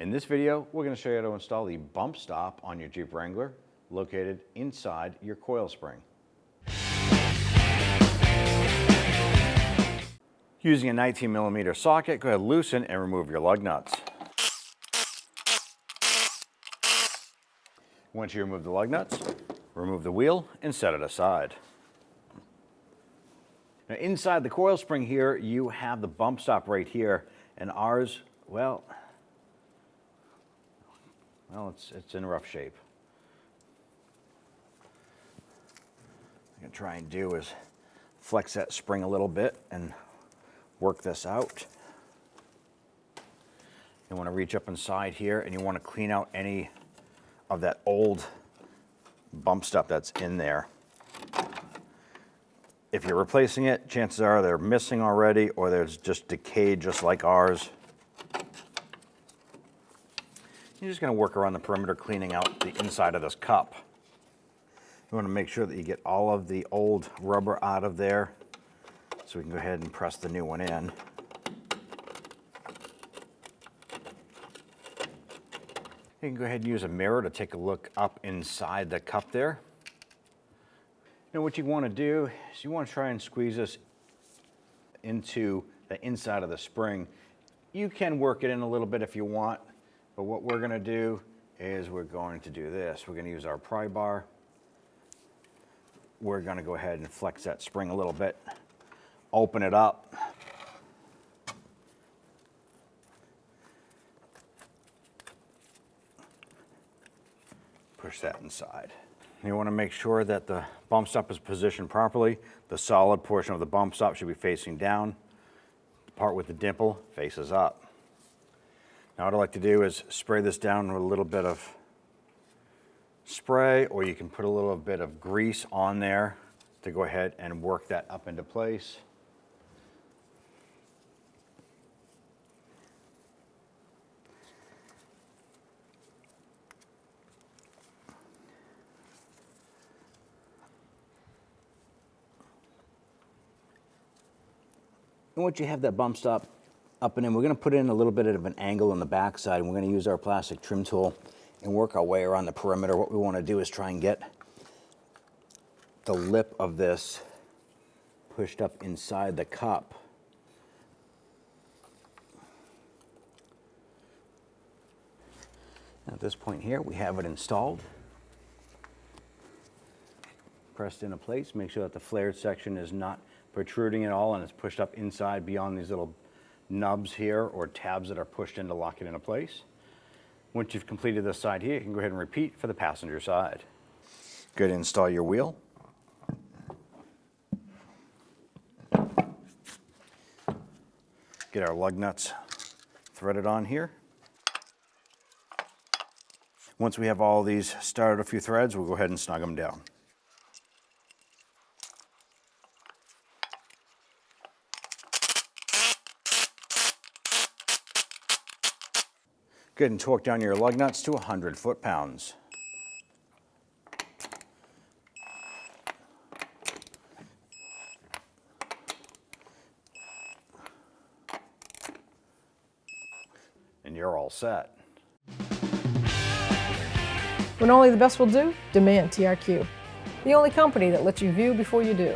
In this video, we're going to show you how to install the bump stop on your Jeep Wrangler located inside your coil spring. Using a 19mm socket, go ahead and loosen and remove your lug nuts. Once you remove the lug nuts, remove the wheel and set it aside. Now inside the coil spring here, you have the bump stop right here, and ours, well, it's in rough shape. What I'm going to try and do is flex that spring a little bit and work this out. You want to reach up inside here and you want to clean out any of that old bump stop that's in there. If you're replacing it, chances are they're missing already or there's just decayed just like ours. You're just going to work around the perimeter cleaning out the inside of this cup. You want to make sure that you get all of the old rubber out of there so we can go ahead and press the new one in. You can go ahead and use a mirror to take a look up inside the cup there. Now what you want to do is you want to try and squeeze this into the inside of the spring. You can work it in a little bit if you want, but what we're going to do is we're going to do this. We're going to use our pry bar. We're going to go ahead and flex that spring a little bit, open it up. Push that inside. You want to make sure that the bump stop is positioned properly. The solid portion of the bump stop should be facing down. The part with the dimple faces up. Now what I like to do is spray this down with a little bit of spray, or you can put a little bit of grease on there to go ahead and work that up into place. And once you have that bump stop up and in, we're going to put in a little bit of an angle on the back side, and we're going to use our plastic trim tool and work our way around the perimeter. What we want to do is try and get the lip of this pushed up inside the cup. At this point here, we have it installed. Pressed into place. Make sure that the flared section is not protruding at all and it's pushed up inside beyond these little nubs here or tabs that are pushed in to lock it into place. Once you've completed this side here, you can go ahead and repeat for the passenger side. Go ahead and install your wheel. Get our lug nuts threaded on here. Once we have all these started a few threads, we'll go ahead and snug them down. Go ahead and torque down your lug nuts to 100 foot-pounds. And you're all set. When only the best will do, demand TRQ. The only company that lets you view before you do.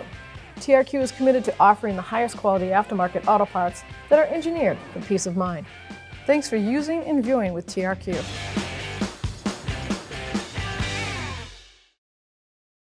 TRQ is committed to offering the highest quality aftermarket auto parts that are engineered for peace of mind. Thanks for using and viewing with TRQ.